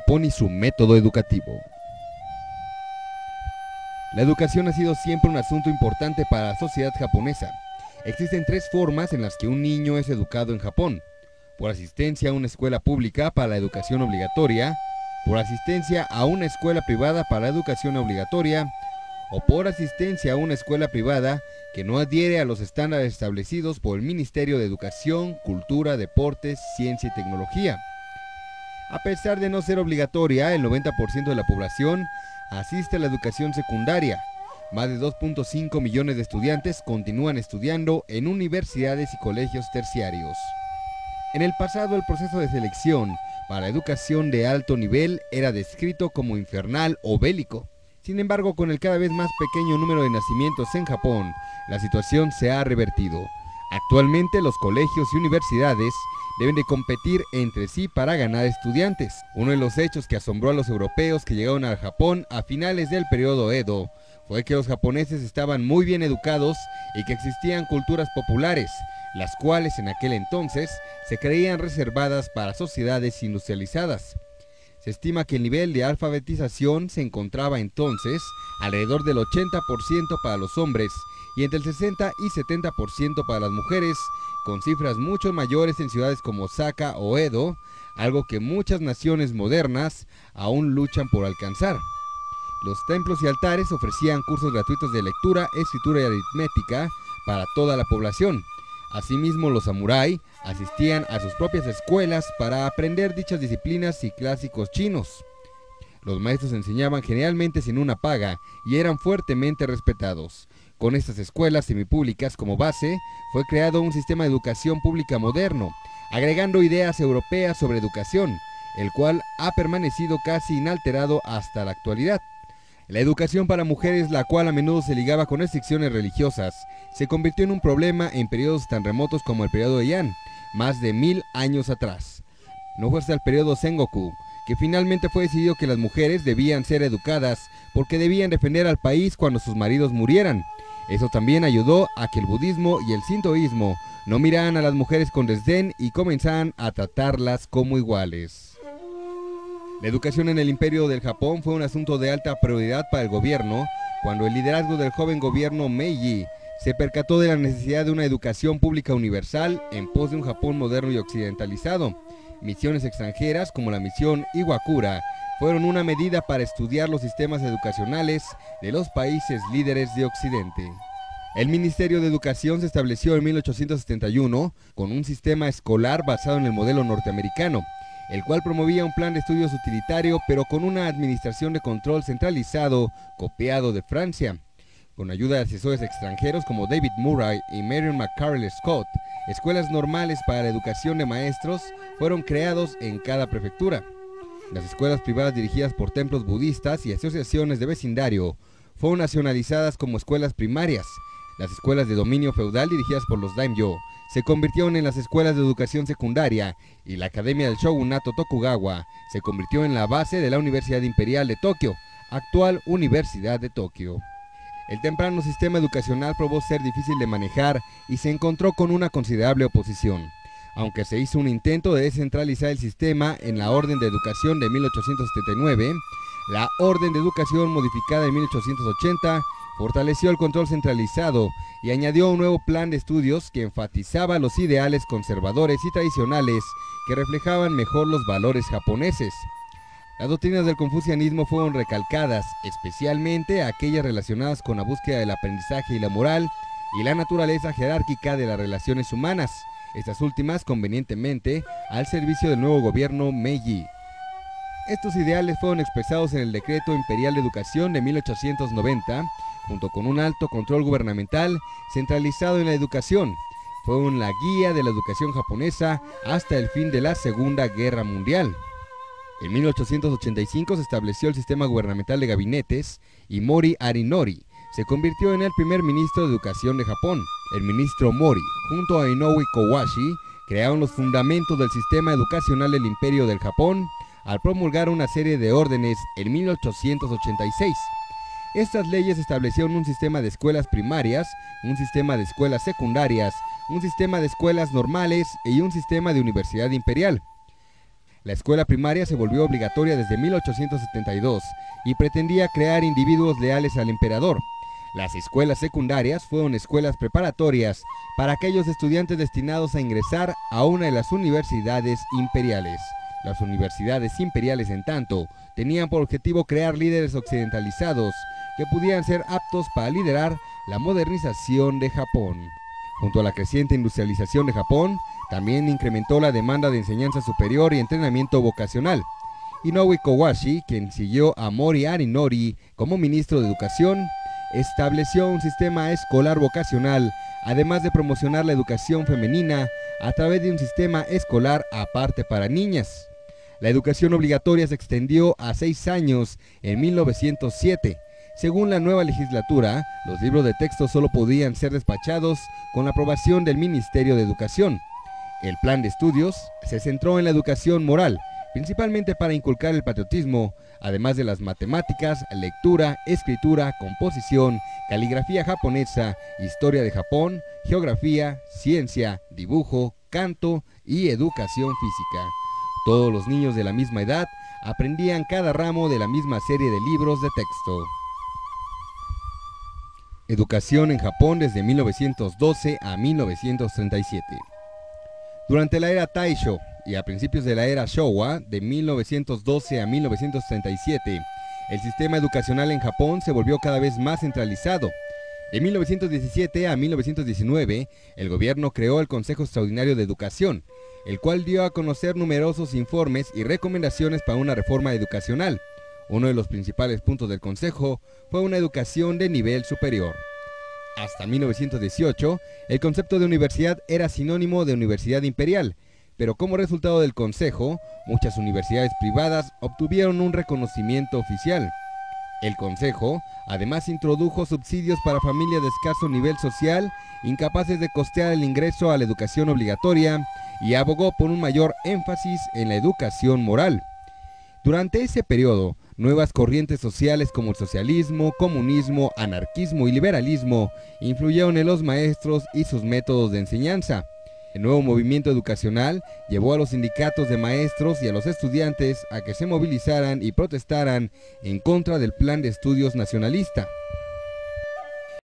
Japón y su método educativo. La educación ha sido siempre un asunto importante para la sociedad japonesa. Existen tres formas en las que un niño es educado en Japón: por asistencia a una escuela pública para la educación obligatoria, por asistencia a una escuela privada para la educación obligatoria, o por asistencia a una escuela privada que no adhiere a los estándares establecidos por el Ministerio de Educación, Cultura, Deportes, Ciencia y Tecnología. A pesar de no ser obligatoria, el 90% de la población asiste a la educación secundaria. Más de 2.5 millones de estudiantes continúan estudiando en universidades y colegios terciarios. En el pasado, el proceso de selección para la educación de alto nivel era descrito como infernal o bélico. Sin embargo, con el cada vez más pequeño número de nacimientos en Japón, la situación se ha revertido. Actualmente, los colegios y universidades deben de competir entre sí para ganar estudiantes. Uno de los hechos que asombró a los europeos que llegaron al Japón a finales del periodo Edo fue que los japoneses estaban muy bien educados y que existían culturas populares, las cuales en aquel entonces se creían reservadas para sociedades industrializadas. Se estima que el nivel de alfabetización se encontraba entonces alrededor del 80% para los hombres y entre el 60 y 70% para las mujeres, con cifras mucho mayores en ciudades como Osaka o Edo, algo que muchas naciones modernas aún luchan por alcanzar. Los templos y altares ofrecían cursos gratuitos de lectura, escritura y aritmética para toda la población. Asimismo, los samurái asistían a sus propias escuelas para aprender dichas disciplinas y clásicos chinos. Los maestros enseñaban generalmente sin una paga y eran fuertemente respetados. Con estas escuelas semipúblicas como base, fue creado un sistema de educación pública moderno, agregando ideas europeas sobre educación, el cual ha permanecido casi inalterado hasta la actualidad. La educación para mujeres, la cual a menudo se ligaba con restricciones religiosas, se convirtió en un problema en periodos tan remotos como el periodo Heian, más de 1000 años atrás. No fue hasta el periodo Sengoku que finalmente fue decidido que las mujeres debían ser educadas porque debían defender al país cuando sus maridos murieran. Eso también ayudó a que el budismo y el sintoísmo no miraran a las mujeres con desdén y comenzaran a tratarlas como iguales. La educación en el Imperio del Japón fue un asunto de alta prioridad para el gobierno, cuando el liderazgo del joven gobierno Meiji se percató de la necesidad de una educación pública universal en pos de un Japón moderno y occidentalizado. Misiones extranjeras como la misión Iwakura fueron una medida para estudiar los sistemas educacionales de los países líderes de Occidente. El Ministerio de Educación se estableció en 1871 con un sistema escolar basado en el modelo norteamericano, el cual promovía un plan de estudios utilitario pero con una administración de control centralizado copiado de Francia. Con ayuda de asesores extranjeros como David Murray y Marion McCarrell Scott, escuelas normales para la educación de maestros fueron creados en cada prefectura. Las escuelas privadas dirigidas por templos budistas y asociaciones de vecindario fueron nacionalizadas como escuelas primarias. Las escuelas de dominio feudal dirigidas por los daimyo se convirtieron en las escuelas de educación secundaria y la Academia del Shogunato Tokugawa se convirtió en la base de la Universidad Imperial de Tokio, actual Universidad de Tokio. El temprano sistema educacional probó ser difícil de manejar y se encontró con una considerable oposición. Aunque se hizo un intento de descentralizar el sistema en la Orden de Educación de 1879, la Orden de Educación modificada en 1880 fortaleció el control centralizado y añadió un nuevo plan de estudios que enfatizaba los ideales conservadores y tradicionales que reflejaban mejor los valores japoneses. Las doctrinas del confucianismo fueron recalcadas, especialmente aquellas relacionadas con la búsqueda del aprendizaje y la moral y la naturaleza jerárquica de las relaciones humanas, estas últimas convenientemente al servicio del nuevo gobierno Meiji. Estos ideales fueron expresados en el Decreto Imperial de Educación de 1890, junto con un alto control gubernamental centralizado en la educación. Fueron la guía de la educación japonesa hasta el fin de la Segunda Guerra Mundial. En 1885 se estableció el sistema gubernamental de gabinetes y Mori Arinori se convirtió en el primer ministro de Educación de Japón. El ministro Mori, junto a Inoue Kowashi, crearon los fundamentos del sistema educacional del Imperio del Japón al promulgar una serie de órdenes en 1886. Estas leyes establecieron un sistema de escuelas primarias, un sistema de escuelas secundarias, un sistema de escuelas normales y un sistema de universidad imperial. La escuela primaria se volvió obligatoria desde 1872 y pretendía crear individuos leales al emperador. Las escuelas secundarias fueron escuelas preparatorias para aquellos estudiantes destinados a ingresar a una de las universidades imperiales. Las universidades imperiales, en tanto, tenían por objetivo crear líderes occidentalizados que pudieran ser aptos para liderar la modernización de Japón. Junto a la creciente industrialización de Japón, también incrementó la demanda de enseñanza superior y entrenamiento vocacional. Inoue Kowashi, quien siguió a Mori Arinori como ministro de Educación, estableció un sistema escolar vocacional, además de promocionar la educación femenina a través de un sistema escolar aparte para niñas. La educación obligatoria se extendió a 6 años en 1907. Según la nueva legislatura, los libros de texto solo podían ser despachados con la aprobación del Ministerio de Educación. El plan de estudios se centró en la educación moral, principalmente para inculcar el patriotismo, además de las matemáticas, lectura, escritura, composición, caligrafía japonesa, historia de Japón, geografía, ciencia, dibujo, canto y educación física. Todos los niños de la misma edad aprendían cada ramo de la misma serie de libros de texto. Educación en Japón desde 1912 a 1937. Durante la era Taisho y a principios de la era Showa, de 1912 a 1937, el sistema educacional en Japón se volvió cada vez más centralizado. De 1917 a 1919, el gobierno creó el Consejo Extraordinario de Educación, el cual dio a conocer numerosos informes y recomendaciones para una reforma educacional. Uno de los principales puntos del Consejo fue una educación de nivel superior. Hasta 1918, el concepto de universidad era sinónimo de universidad imperial, pero como resultado del Consejo, muchas universidades privadas obtuvieron un reconocimiento oficial. El Consejo, además, introdujo subsidios para familias de escaso nivel social, incapaces de costear el ingreso a la educación obligatoria, y abogó por un mayor énfasis en la educación moral. Durante ese periodo, nuevas corrientes sociales como el socialismo, comunismo, anarquismo y liberalismo influyeron en los maestros y sus métodos de enseñanza. El nuevo movimiento educacional llevó a los sindicatos de maestros y a los estudiantes a que se movilizaran y protestaran en contra del plan de estudios nacionalista.